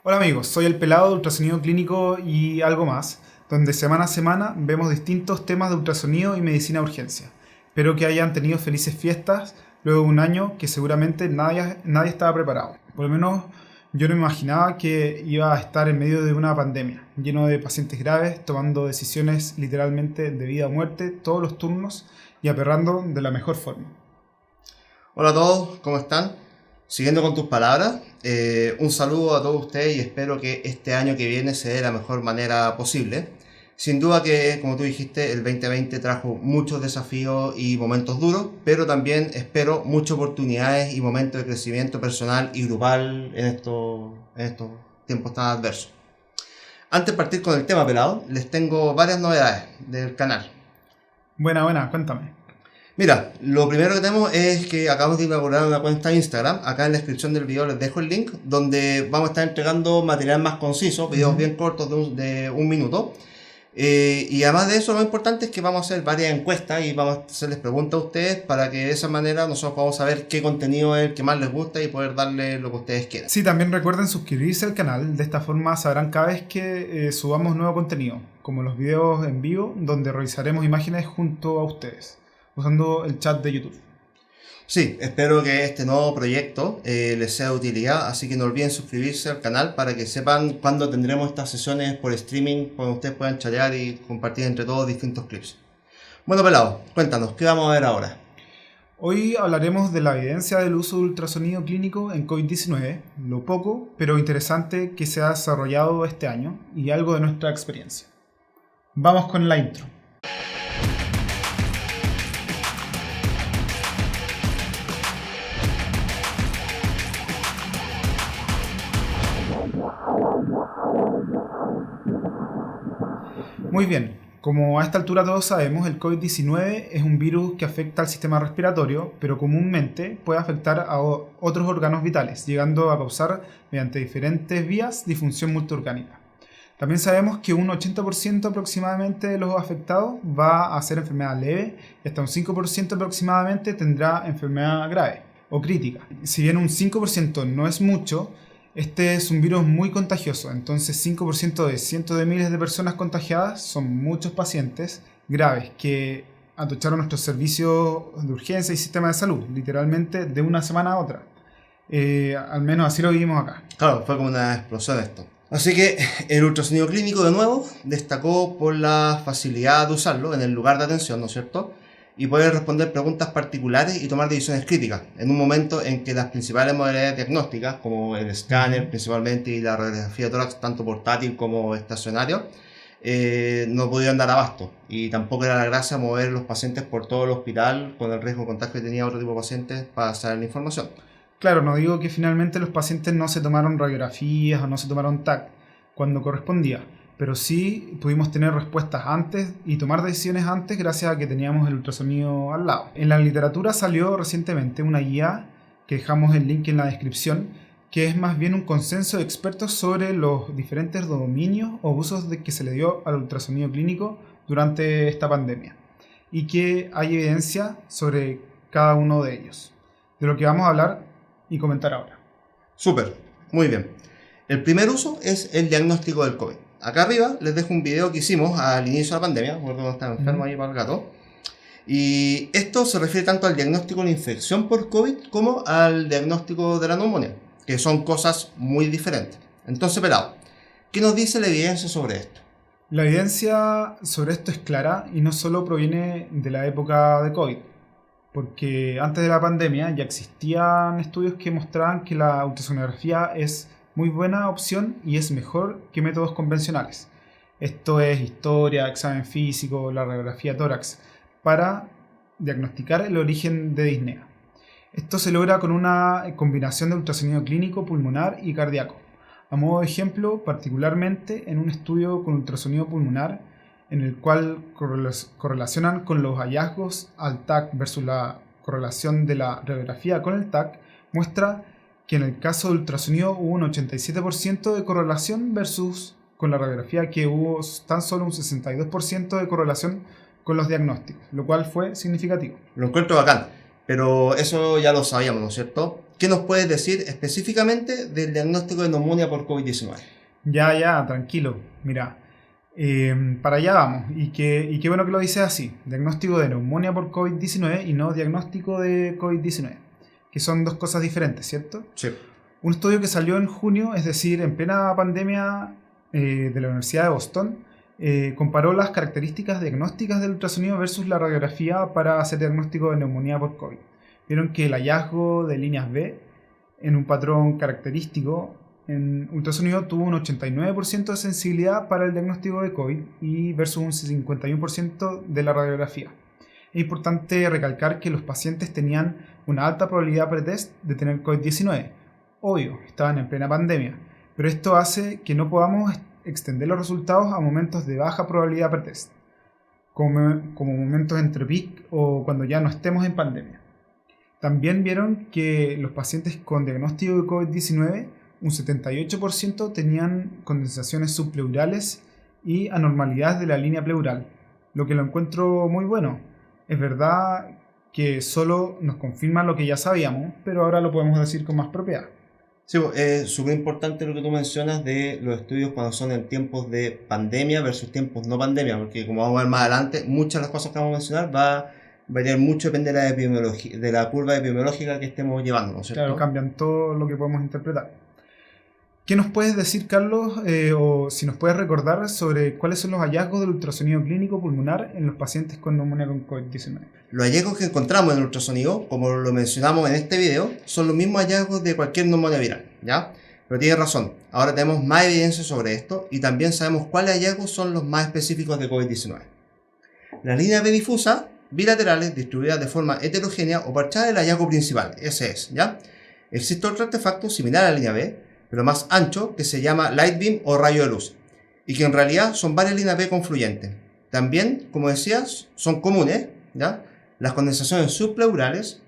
Hola amigos, soy el pelado de ultrasonido clínico y algo más, donde semana a semana vemos distintos temas de ultrasonido y medicina de urgencia. Espero que hayan tenido felices fiestas luego de un año que seguramente nadie estaba preparado. Por lo menos yo no me imaginaba que iba a estar en medio de una pandemia, lleno de pacientes graves, tomando decisiones literalmente de vida o muerte todos los turnos y aperrando de la mejor forma. Hola a todos, ¿cómo están? Siguiendo con tus palabras, un saludo a todos ustedes y espero que este año que viene se dé de la mejor manera posible. Sin duda que, como tú dijiste, el 2020 trajo muchos desafíos y momentos duros, pero también espero muchas oportunidades y momentos de crecimiento personal y grupal en estos tiempos tan adversos. Antes de partir con el tema pelado, les tengo varias novedades del canal. Buena, cuéntame. Mira, lo primero que tenemos es que acabamos de inaugurar una cuenta de Instagram. Acá en la descripción del video les dejo el link, donde vamos a estar entregando material más conciso, videos bien cortos de un minuto. Y además de eso, lo importante es que vamos a hacer varias encuestas y vamos a hacerles preguntas a ustedes para que de esa manera nosotros podamos saber qué contenido es el que más les gusta y poder darle lo que ustedes quieran. Sí, también recuerden suscribirse al canal, de esta forma sabrán cada vez que subamos nuevo contenido, como los videos en vivo, donde revisaremos imágenes junto a ustedes, usando el chat de YouTube. Sí, espero que este nuevo proyecto les sea de utilidad, así que no olviden suscribirse al canal para que sepan cuándo tendremos estas sesiones por streaming, cuando ustedes puedan chatear y compartir entre todos distintos clips. Bueno, pelado, cuéntanos, ¿qué vamos a ver ahora? Hoy hablaremos de la evidencia del uso de ultrasonido clínico en COVID-19, lo poco pero interesante que se ha desarrollado este año y algo de nuestra experiencia. Vamos con la intro. Muy bien, como a esta altura todos sabemos, el COVID-19 es un virus que afecta al sistema respiratorio, pero comúnmente puede afectar a otros órganos vitales, llegando a causar, mediante diferentes vías, disfunción multiorgánica. También sabemos que un 80% aproximadamente de los afectados va a ser enfermedad leve y hasta un 5% aproximadamente tendrá enfermedad grave o crítica. Si bien un 5% no es mucho, este es un virus muy contagioso, entonces 5% de cientos de miles de personas contagiadas son muchos pacientes graves que atocharon nuestros servicios de urgencia y sistema de salud, literalmente de una semana a otra. Al menos así lo vivimos acá. Claro, fue como una explosión esto. Así que el ultrasonido clínico de nuevo destacó por la facilidad de usarlo en el lugar de atención, ¿no es cierto? Y poder responder preguntas particulares y tomar decisiones críticas en un momento en que las principales modalidades diagnósticas, como el escáner principalmente y la radiografía de tórax, tanto portátil como estacionario, no podían dar abasto. Y tampoco era la gracia mover los pacientes por todo el hospital con el riesgo de contagio que tenía otro tipo de pacientes para saber la información. Claro, no digo que finalmente los pacientes no se tomaron radiografías o no se tomaron TAC cuando correspondía, pero sí pudimos tener respuestas antes y tomar decisiones antes gracias a que teníamos el ultrasonido al lado. En la literatura salió recientemente una guía, que dejamos el link en la descripción, que es más bien un consenso de expertos sobre los diferentes dominios o usos que se le dio al ultrasonido clínico durante esta pandemia, y que hay evidencia sobre cada uno de ellos, de lo que vamos a hablar y comentar ahora. Súper, muy bien. El primer uso es el diagnóstico del COVID. Acá arriba les dejo un video que hicimos al inicio de la pandemia, cuando estaba enfermo ahí para el gato. Y esto se refiere tanto al diagnóstico de la infección por COVID como al diagnóstico de la neumonía, que son cosas muy diferentes. Entonces, pelado, ¿qué nos dice la evidencia sobre esto? La evidencia sobre esto es clara y no solo proviene de la época de COVID, porque antes de la pandemia ya existían estudios que mostraban que la ultrasonografía es muy buena opción y es mejor que métodos convencionales. Esto es historia, examen físico, la radiografía tórax, para diagnosticar el origen de disnea. Esto se logra con una combinación de ultrasonido clínico, pulmonar y cardíaco. A modo de ejemplo, particularmente en un estudio con ultrasonido pulmonar, en el cual correlacionan con los hallazgos al TAC versus la correlación de la radiografía con el TAC, muestra que en el caso de ultrasonido hubo un 87% de correlación versus con la radiografía que hubo tan solo un 62% de correlación con los diagnósticos, lo cual fue significativo. Lo encuentro bacán, pero eso ya lo sabíamos, ¿no es cierto? ¿qué nos puedes decir específicamente del diagnóstico de neumonía por COVID-19? Ya, tranquilo. Mira, para allá vamos. Y qué bueno que lo dices así. Diagnóstico de neumonía por COVID-19 y no diagnóstico de COVID-19. Que son dos cosas diferentes, ¿cierto? Sí. Un estudio que salió en junio, es decir, en plena pandemia de la Universidad de Boston, comparó las características diagnósticas del ultrasonido versus la radiografía para hacer diagnóstico de neumonía por COVID. Vieron que el hallazgo de líneas B en un patrón característico en ultrasonido tuvo un 89% de sensibilidad para el diagnóstico de COVID y versus un 51% de la radiografía. Es importante recalcar que los pacientes tenían una alta probabilidad pretest de tener COVID-19. Obvio, estaban en plena pandemia, pero esto hace que no podamos extender los resultados a momentos de baja probabilidad pretest, como momentos entre peak o cuando ya no estemos en pandemia. También vieron que los pacientes con diagnóstico de COVID-19, un 78% tenían condensaciones subpleurales y anormalidades de la línea pleural, lo que lo encuentro muy bueno. Es verdad que solo nos confirma lo que ya sabíamos, pero ahora lo podemos decir con más propiedad. Sí, es súper importante lo que tú mencionas de los estudios cuando son en tiempos de pandemia versus tiempos no pandemia, porque como vamos a ver más adelante, muchas de las cosas que vamos a mencionar va a variar mucho, depende de la epidemiología, de la curva epidemiológica que estemos llevando, ¿no es cierto? Claro, cambian todo lo que podemos interpretar. ¿Qué nos puedes decir, Carlos, o si nos puedes recordar sobre cuáles son los hallazgos del ultrasonido clínico pulmonar en los pacientes con neumonía con COVID-19? Los hallazgos que encontramos en el ultrasonido, como lo mencionamos en este video, son los mismos hallazgos de cualquier neumonía viral, ¿ya? Pero tienes razón, ahora tenemos más evidencia sobre esto y también sabemos cuáles hallazgos son los más específicos de COVID-19. Las líneas B difusas, bilaterales, distribuidas de forma heterogénea o parchada, el hallazgo principal, ese es, ¿ya? Existe otro artefacto similar a la línea B, pero más ancho, que se llama light beam o rayo de luz, y que en realidad son varias líneas B confluyentes. También, como decías, son comunes, ¿ya? Las condensaciones subpleurales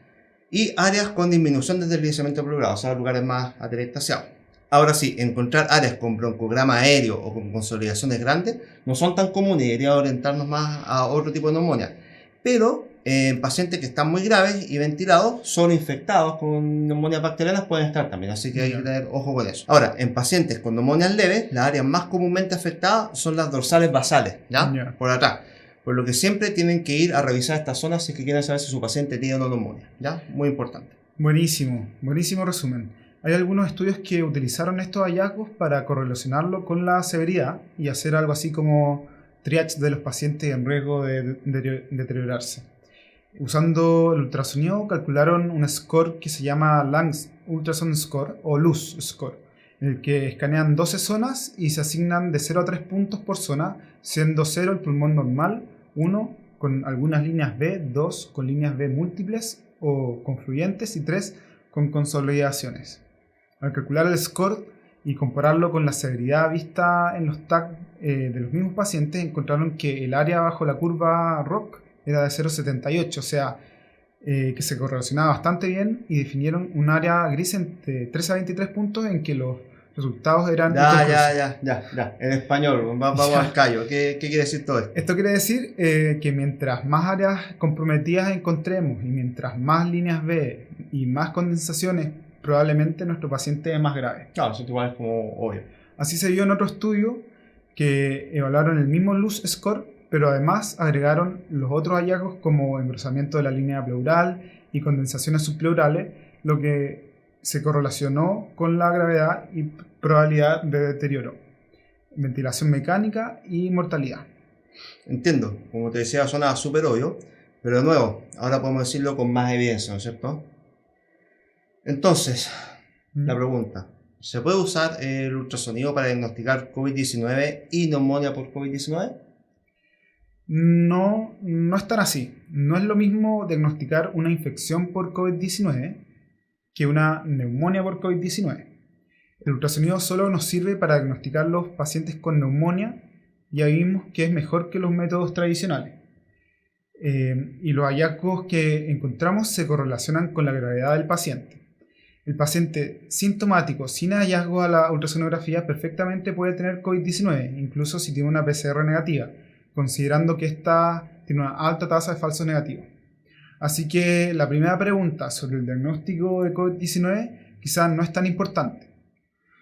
y áreas con disminución del deslizamiento pleural, o sea, lugares más atelectasiados. Ahora sí, encontrar áreas con broncograma aéreo o con consolidaciones grandes no son tan comunes y debería orientarnos más a otro tipo de neumonía. Pero en pacientes que están muy graves y ventilados, solo infectados con neumonias bacterianas pueden estar también, así que hay que tener ojo con eso. Ahora, en pacientes con neumonias leves, las áreas más comúnmente afectadas son las dorsales basales, ¿ya? Por atrás. Por lo que siempre tienen que ir a revisar estas zonas si es que quieren saber si su paciente tiene una neumonía, ¿ya? Muy importante. Buenísimo resumen. Hay algunos estudios que utilizaron estos hallazgos para correlacionarlo con la severidad y hacer algo así como triage de los pacientes en riesgo de deteriorarse. Usando el ultrasonido calcularon un score que se llama Lungs Ultrasound Score o LUS Score, en el que escanean 12 zonas y se asignan de 0 a 3 puntos por zona, siendo 0 el pulmón normal, 1 con algunas líneas B, 2 con líneas B múltiples o confluyentes y 3 con consolidaciones. Al calcular el score y compararlo con la severidad vista en los TAC de los mismos pacientes, encontraron que el área bajo la curva ROC era de 0,78, o sea, que se correlacionaba bastante bien y definieron un área gris entre 13 a 23 puntos en que los resultados eran... Ya, en español, vamos al callo. ¿Qué quiere decir todo esto? Esto quiere decir que mientras más áreas comprometidas encontremos y mientras más líneas B y más condensaciones, probablemente nuestro paciente es más grave. Claro, eso igual es como obvio. Así se vio en otro estudio que evaluaron el mismo LUS Score, pero además agregaron los otros hallazgos como engrosamiento de la línea pleural y condensaciones subpleurales, lo que se correlacionó con la gravedad y probabilidad de deterioro, ventilación mecánica y mortalidad. Entiendo, como te decía, suena súper obvio, pero de nuevo, ahora podemos decirlo con más evidencia, ¿no es cierto? Entonces, la pregunta, ¿se puede usar el ultrasonido para diagnosticar COVID-19 y neumonía por COVID-19? No es tan así. No es lo mismo diagnosticar una infección por COVID-19 que una neumonía por COVID-19. El ultrasonido solo nos sirve para diagnosticar los pacientes con neumonía. Ya vimos que es mejor que los métodos tradicionales. Y los hallazgos que encontramos se correlacionan con la gravedad del paciente. El paciente sintomático sin hallazgo a la ultrasonografía perfectamente puede tener COVID-19, incluso si tiene una PCR negativa, considerando que esta tiene una alta tasa de falsos negativos. Así que la primera pregunta sobre el diagnóstico de COVID-19 quizás no es tan importante.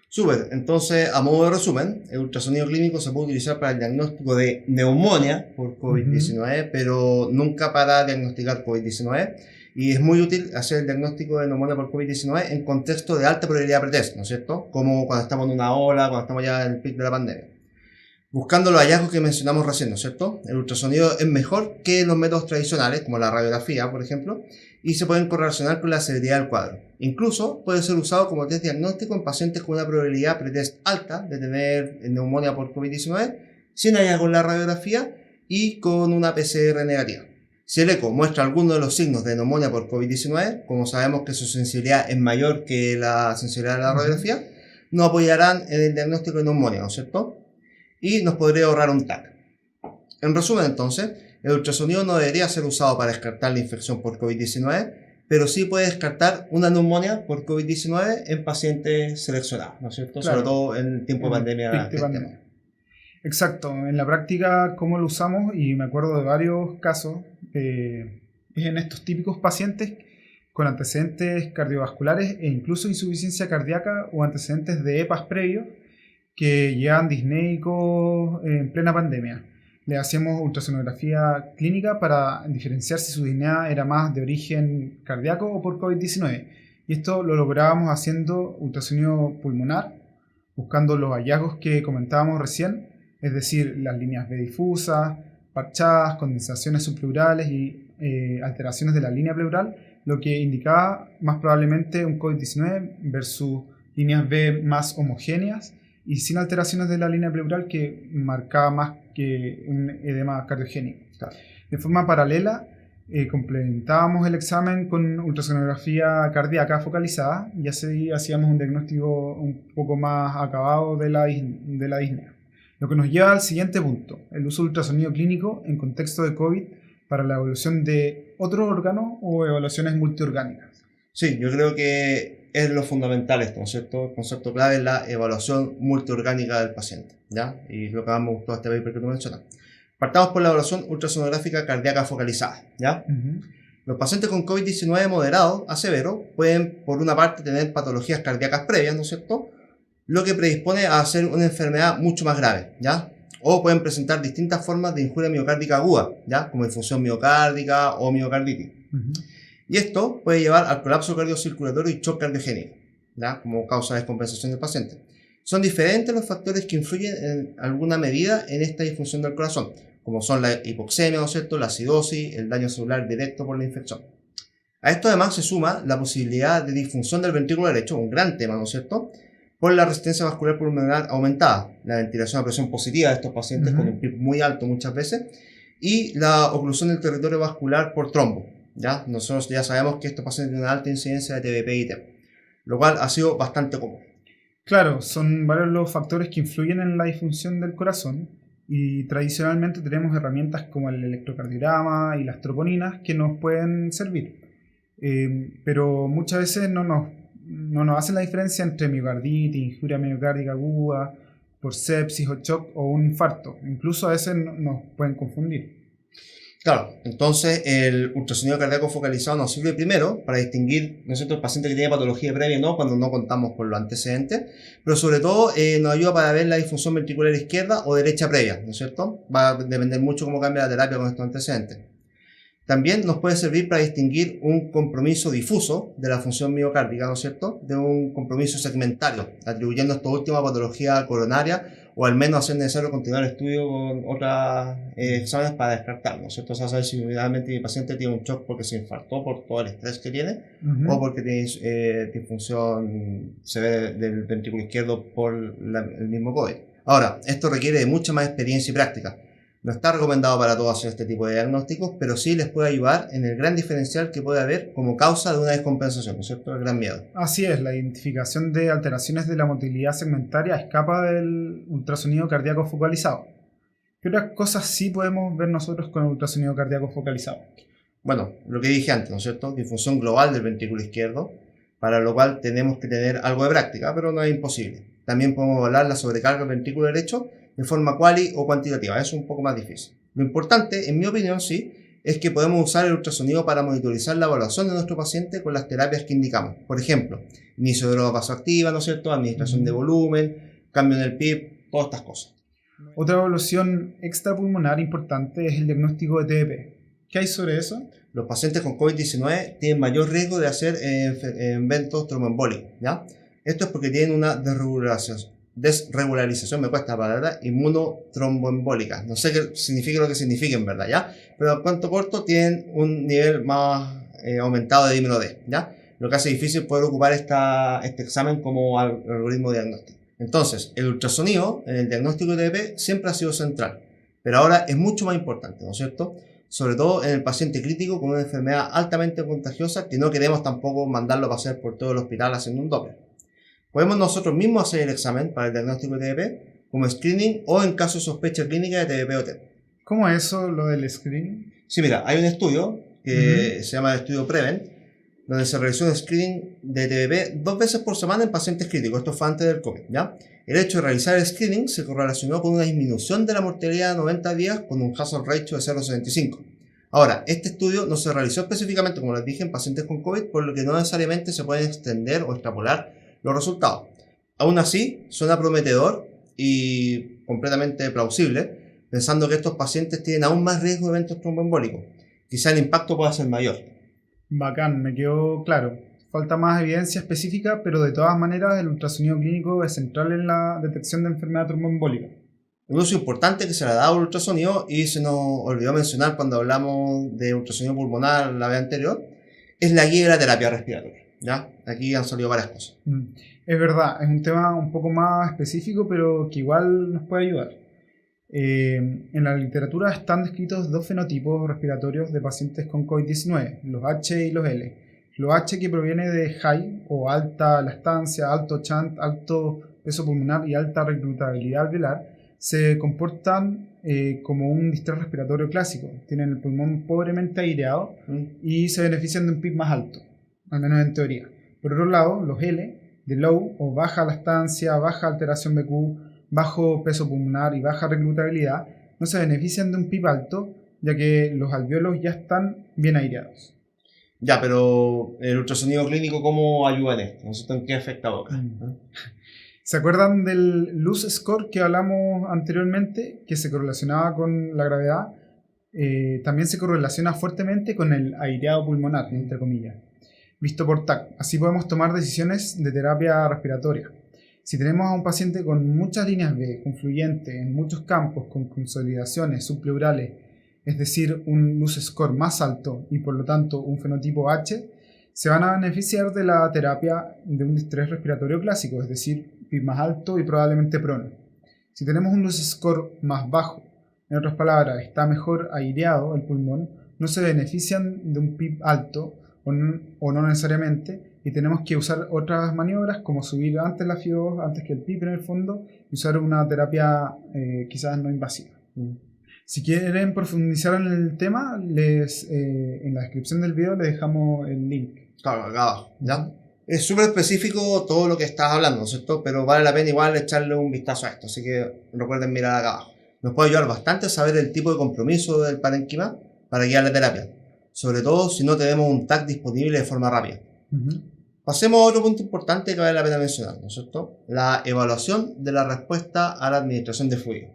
Súper, entonces a modo de resumen, el ultrasonido clínico se puede utilizar para el diagnóstico de neumonía por COVID-19, pero nunca para diagnosticar COVID-19. Y es muy útil hacer el diagnóstico de neumonía por COVID-19 en contexto de alta probabilidad pretest, ¿no es cierto? Como cuando estamos en una ola, cuando estamos ya en el pic de la pandemia. Buscando los hallazgos que mencionamos recién, ¿no es cierto? El ultrasonido es mejor que los métodos tradicionales, como la radiografía, por ejemplo, y se pueden correlacionar con la severidad del cuadro. Incluso puede ser usado como test diagnóstico en pacientes con una probabilidad pretest alta de tener neumonía por COVID-19, sin hallazgo en la radiografía y con una PCR negativa. Si el eco muestra alguno de los signos de neumonía por COVID-19, como sabemos que su sensibilidad es mayor que la sensibilidad de la radiografía, nos apoyarán en el diagnóstico de neumonía, ¿no es cierto? Y nos podría ahorrar un TAC. En resumen, entonces, el ultrasonido no debería ser usado para descartar la infección por COVID-19, pero sí puede descartar una neumonía por COVID-19 en pacientes seleccionados, ¿no es cierto? Claro. Sobre todo en el tiempo de pandemia. Exacto, en la práctica, ¿cómo lo usamos? Y me acuerdo de varios casos, es en estos típicos pacientes con antecedentes cardiovasculares e incluso insuficiencia cardíaca o antecedentes de EPAs previos que llevan disnéicos en plena pandemia. Le hacíamos ultrasonografía clínica para diferenciar si su disnea era más de origen cardíaco o por COVID-19. Y esto lo lográbamos haciendo ultrasonido pulmonar, buscando los hallazgos que comentábamos recién, es decir, las líneas B difusas, parchadas, condensaciones subpleurales y alteraciones de la línea pleural, lo que indicaba más probablemente un COVID-19 versus líneas B más homogéneas y sin alteraciones de la línea pleural que marcaba más que un edema cardiogénico. De forma paralela, complementábamos el examen con ultrasonografía cardíaca focalizada y así hacíamos un diagnóstico un poco más acabado de la disnea. Lo que nos lleva al siguiente punto, el uso de ultrasonido clínico en contexto de COVID para la evaluación de otros órganos o evaluaciones multiorgánicas. Sí, yo creo que es lo fundamental esto, ¿no es cierto? El concepto clave es la evaluación multiorgánica del paciente, ¿ya? Y lo que más me gustó de este paper que tú mencionas. Partamos por la evaluación ultrasonográfica cardíaca focalizada, ¿ya? Los pacientes con COVID-19 moderado a severo pueden, por una parte, tener patologías cardíacas previas, ¿no es cierto? Lo que predispone a hacer una enfermedad mucho más grave, ¿ya? O pueden presentar distintas formas de injuria miocárdica aguda, ¿ya? Como infusión miocárdica o miocarditis. Y esto puede llevar al colapso cardiocirculatorio y shock cardiogénico, ¿ya? Como causa de descompensación del paciente. Son diferentes los factores que influyen en alguna medida en esta disfunción del corazón, como son la hipoxemia, ¿no es cierto?, la acidosis, el daño celular directo por la infección. A esto además se suma la posibilidad de disfunción del ventrículo derecho, un gran tema, ¿no es cierto?, por la resistencia vascular pulmonar aumentada, la ventilación a presión positiva de estos pacientes con un PIB muy alto muchas veces, y la oclusión del territorio vascular por trombo. ¿Ya? Nosotros ya sabemos que estos pacientes tienen una alta incidencia de TBP y TEP, lo cual ha sido bastante común. Claro, son varios los factores que influyen en la disfunción del corazón y tradicionalmente tenemos herramientas como el electrocardiograma y las troponinas que nos pueden servir, pero muchas veces no nos hacen la diferencia entre miocarditis, injuria miocárdica aguda, por sepsis o shock o un infarto. Incluso a veces nos pueden confundir. Claro, entonces el ultrasonido cardíaco focalizado nos sirve primero para distinguir, ¿no es cierto?, el paciente que tiene patología previa, ¿no?, cuando no contamos con los antecedentes, pero sobre todo nos ayuda para ver la disfunción ventricular izquierda o derecha previa, ¿no es cierto? Va a depender mucho cómo cambia la terapia con estos antecedentes. También nos puede servir para distinguir un compromiso difuso de la función miocárdica, ¿no es cierto?, de un compromiso segmentario, atribuyendo esta última patología coronaria, o al menos hacer necesario continuar el estudio con otros exámenes para descartarlo, ¿no es cierto? O sea, saber si realmente mi paciente tiene un shock porque se infartó por todo el estrés que tiene, o porque tiene disfunción severa del ventrículo izquierdo por el mismo COVID. Ahora, esto requiere de mucha más experiencia y práctica. No está recomendado para todos hacer este tipo de diagnósticos, pero sí les puede ayudar en el gran diferencial que puede haber como causa de una descompensación, ¿no es cierto? El gran miedo. Así es, la identificación de alteraciones de la motilidad segmentaria escapa del ultrasonido cardíaco focalizado. ¿Qué otras cosas sí podemos ver nosotros con el ultrasonido cardíaco focalizado? Bueno, lo que dije antes, ¿no es cierto? Disfunción global del ventrículo izquierdo, para lo cual tenemos que tener algo de práctica, pero no es imposible. También podemos evaluar la sobrecarga del ventrículo derecho de forma quali o cuantitativa, eso es un poco más difícil. Lo importante, en mi opinión, sí, es que podemos usar el ultrasonido para monitorizar la evaluación de nuestro paciente con las terapias que indicamos. Por ejemplo, inicio de droga vasoactiva, ¿no es cierto? Administración de volumen, cambio en el PIB, todas estas cosas. Otra evaluación extrapulmonar importante es el diagnóstico de TDP. ¿Qué hay sobre eso? Los pacientes con COVID-19 tienen mayor riesgo de hacer eventos tromboembólicos, ¿ya? Esto es porque tienen una desregularización, me cuesta la palabra, inmunotromboembólica. No sé qué significa lo que significa en verdad, ¿ya? Pero a cuanto corto tienen un nivel más aumentado de dímero D, ¿ya? Lo que hace difícil poder ocupar este examen como algoritmo de diagnóstico. Entonces, el ultrasonido en el diagnóstico de TDP siempre ha sido central, pero ahora es mucho más importante, ¿no es cierto? Sobre todo en el paciente crítico con una enfermedad altamente contagiosa que no queremos tampoco mandarlo a pasear por todo el hospital haciendo un Doppler. Podemos nosotros mismos hacer el examen para el diagnóstico de TDP como screening o en caso de sospecha clínica de TDP o TEP. ¿Cómo es eso, lo del screening? Sí, mira, hay un estudio que se llama el estudio PREVENT, donde se realizó un screening de TDP 2 veces por semana en pacientes críticos. Esto fue antes del COVID, ¿ya? El hecho de realizar el screening se correlacionó con una disminución de la mortalidad de 90 días con un hazard ratio de 0,75. Ahora, este estudio no se realizó específicamente, como les dije, en pacientes con COVID, por lo que no necesariamente se pueden extender o extrapolar los resultados. Aún así, suena prometedor y completamente plausible, pensando que estos pacientes tienen aún más riesgo de eventos tromboembólicos. Quizá el impacto pueda ser mayor. Bacán, me quedó claro. Falta más evidencia específica, pero de todas maneras el ultrasonido clínico es central en la detección de enfermedad tromboembólica. Un uso importante que se le ha dado al ultrasonido, y se nos olvidó mencionar cuando hablamos de ultrasonido pulmonar la vez anterior, es la guía de la terapia respiratoria, ¿ya? Aquí han salido varias cosas. Es verdad, es un tema un poco más específico, pero que igual nos puede ayudar. En la literatura están descritos 2 fenotipos respiratorios de pacientes con COVID-19, los H y los L. Los H, que proviene de high o alta lactancia, alto chant, alto peso pulmonar y alta reclutabilidad alveolar, se comportan como un distrés respiratorio clásico. Tienen el pulmón pobremente aireado y se benefician de un PIB más alto, al menos en teoría. Por otro lado, los L, de low o baja lactancia, baja alteración BQ, bajo peso pulmonar y baja reclutabilidad, no se benefician de un PIB alto, ya que los alvéolos ya están bien aireados. Ya, pero el ultrasonido clínico, ¿cómo ayuda en esto? ¿No sé en qué afecta a boca? ¿Se acuerdan del Luz Score que hablamos anteriormente, que se correlacionaba con la gravedad? También se correlaciona fuertemente con el aireado pulmonar, entre comillas, visto por TAC. Así podemos tomar decisiones de terapia respiratoria. Si tenemos a un paciente con muchas líneas B, confluyente en muchos campos, con consolidaciones subpleurales, es decir, un Luz Score más alto y por lo tanto un fenotipo H, se van a beneficiar de la terapia de un distrés respiratorio clásico, es decir, PIB más alto y probablemente prono. Si tenemos un Luz Score más bajo, en otras palabras, está mejor aireado el pulmón, no se benefician de un PIB alto o no necesariamente, y tenemos que usar otras maniobras como subir antes la FIO2, antes que el PIB en el fondo, y usar una terapia quizás no invasiva. Si quieren profundizar en el tema, en la descripción del video les dejamos el link. Claro, acá abajo, ¿ya? Es súper específico todo lo que estás hablando, ¿no es cierto? Pero vale la pena igual echarle un vistazo a esto, así que recuerden mirar acá abajo. Nos puede ayudar bastante a saber el tipo de compromiso del parénquima para guiar la terapia, sobre todo si no tenemos un TAC disponible de forma rápida. Pasemos a otro punto importante que vale la pena mencionar, ¿no es cierto? La evaluación de la respuesta a la administración de fluido.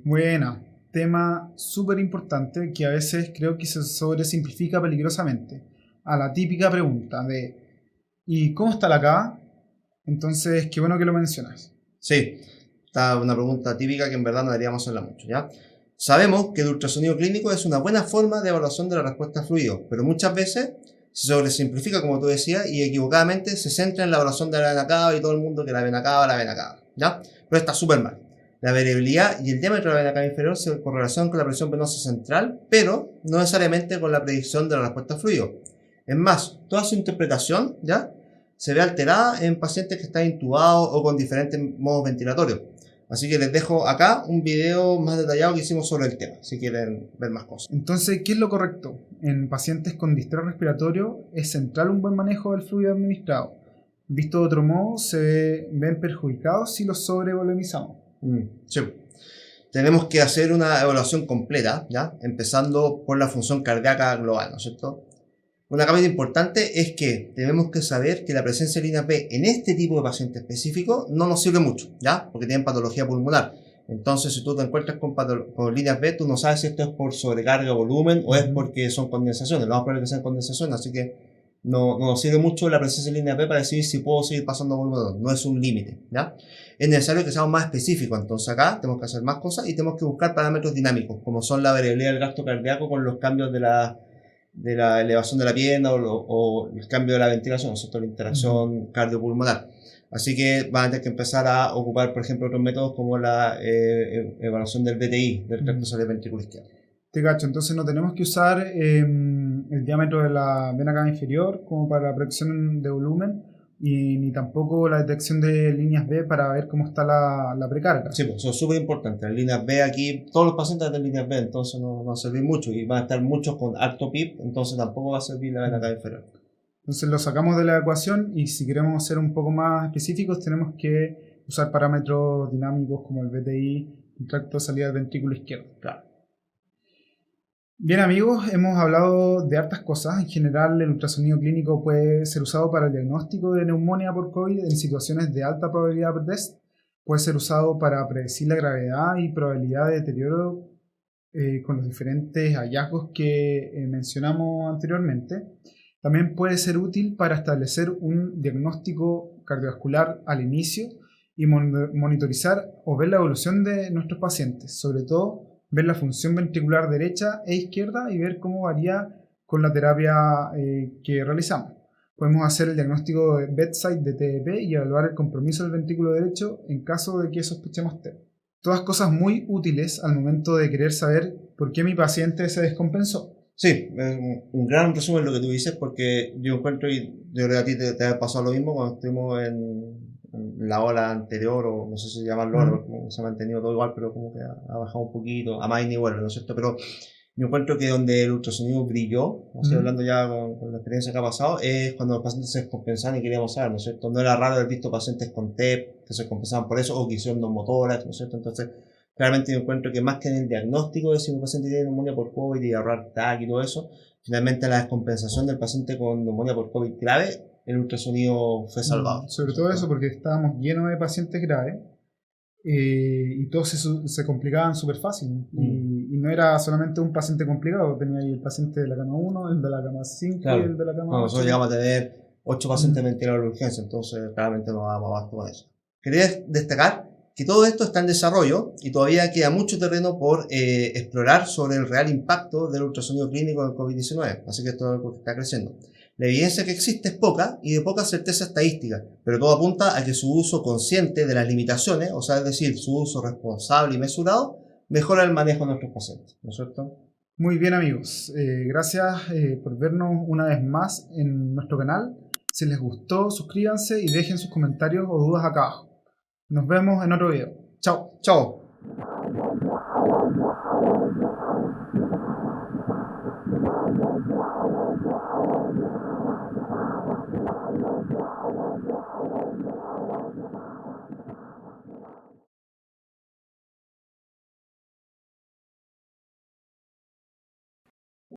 Buena, tema súper importante que a veces creo que se sobresimplifica peligrosamente. A la típica pregunta de ¿y cómo está la cava? Entonces, qué bueno que lo mencionas. Sí, está una pregunta típica que en verdad no deberíamos hacerla mucho, ¿ya? Sabemos que el ultrasonido clínico es una buena forma de evaluación de la respuesta a fluido, pero muchas veces se sobresimplifica, como tú decías, y equivocadamente se centra en la evaluación de la vena cava y todo el mundo que la vena cava, ¿ya? Pero está súper mal. La variabilidad y el diámetro de la vena cava inferior se correlacionan con la presión venosa central, pero no necesariamente con la predicción de la respuesta a fluido. Es más, toda su interpretación, ¿ya?, se ve alterada en pacientes que están intubados o con diferentes modos ventilatorios. Así que les dejo acá un video más detallado que hicimos sobre el tema, si quieren ver más cosas. Entonces, ¿qué es lo correcto? En pacientes con distrés respiratorio es central un buen manejo del fluido administrado. Visto de otro modo, se ven perjudicados si los sobrevolumizamos. Sí. tenemos que hacer una evaluación completa, ¿ya? Empezando por la función cardíaca global, ¿no es cierto? Una cambio importante es que tenemos que saber que la presencia de líneas B en este tipo de paciente específico no nos sirve mucho, ¿ya? Porque tienen patología pulmonar. Entonces, si tú te encuentras con líneas B, tú no sabes si esto es por sobrecarga o volumen o es porque son condensaciones. Lo más probable es que sean condensaciones, así que no nos sirve mucho la presencia de líneas B para decidir si puedo seguir pasando volumen o no. No es un límite, ¿ya? Es necesario que seamos más específicos. Entonces acá tenemos que hacer más cosas y tenemos que buscar parámetros dinámicos, como son la variabilidad del gasto cardíaco con los cambios de la elevación de la pierna o el cambio de la ventilación, ¿no es cierto? La interacción cardiopulmonar. Así que van a tener que empezar a ocupar, por ejemplo, otros métodos como la evaluación del VTI, del tracto cerebral ventrículo izquierdo. Te cacho, entonces no tenemos que usar el diámetro de la vena cava inferior como para la predicción de volumen y ni tampoco la detección de líneas B para ver cómo está la precarga. Sí, pues eso es súper importante. Las líneas B aquí, todos los pacientes tienen líneas B, entonces no va a servir mucho y van a estar muchos con alto PIB, entonces tampoco va a servir la vena cava inferior. Entonces lo sacamos de la ecuación y si queremos ser un poco más específicos tenemos que usar parámetros dinámicos como el VTI, el tracto de salida del ventrículo izquierdo. Claro. Bien amigos, hemos hablado de hartas cosas. En general el ultrasonido clínico puede ser usado para el diagnóstico de neumonía por COVID en situaciones de alta probabilidad de test. Puede ser usado para predecir la gravedad y probabilidad de deterioro con los diferentes hallazgos que mencionamos anteriormente. También puede ser útil para establecer un diagnóstico cardiovascular al inicio y monitorizar o ver la evolución de nuestros pacientes, sobre todo ver la función ventricular derecha e izquierda y ver cómo varía con la terapia que realizamos. Podemos hacer el diagnóstico de bedside de TEP y evaluar el compromiso del ventrículo derecho en caso de que sospechemos TEP. Todas cosas muy útiles al momento de querer saber por qué mi paciente se descompensó. Sí, un gran resumen lo que tú dices, porque yo encuentro, y yo creo que a ti te ha pasado lo mismo cuando estuvimos en la ola anterior, o no sé si llamarlo ahora, porque se ha mantenido todo igual, pero como que ha bajado un poquito, a más nivel, ¿no es cierto? Pero yo encuentro que donde el ultrasonido brilló, estoy hablando ya con la experiencia que ha pasado, es cuando los pacientes se descompensaban y queríamos saber, ¿no es cierto? No era raro haber visto pacientes con TEP que se descompensaban por eso, o que hicieron neumotórax, ¿no es cierto? Entonces, claramente yo encuentro que más que en el diagnóstico de si un paciente tiene neumonía por COVID y ahorrar TAC y todo eso, finalmente la descompensación del paciente con neumonía por COVID grave, el ultrasonido fue salvado. Sobre todo eso porque estábamos llenos de pacientes graves y todos se complicaban súper fácil. Y no era solamente un paciente complicado, tenía ahí el paciente de la cama 1, el de la cama 5 claro. y el de la cama 8. Nosotros llegamos a tener 8 pacientes ventilados de urgencia, entonces claramente no dábamos abasto con eso. Quería destacar que todo esto está en desarrollo y todavía queda mucho terreno por explorar sobre el real impacto del ultrasonido clínico en el COVID-19, así que esto es algo que está creciendo. La evidencia que existe es poca y de poca certeza estadística, pero todo apunta a que su uso consciente de las limitaciones, o sea, es decir, su uso responsable y mesurado, mejora el manejo de nuestros pacientes, ¿no es cierto? Muy bien amigos, gracias por vernos una vez más en nuestro canal. Si les gustó, suscríbanse y dejen sus comentarios o dudas acá abajo. Nos vemos en otro video. Chao. Chao.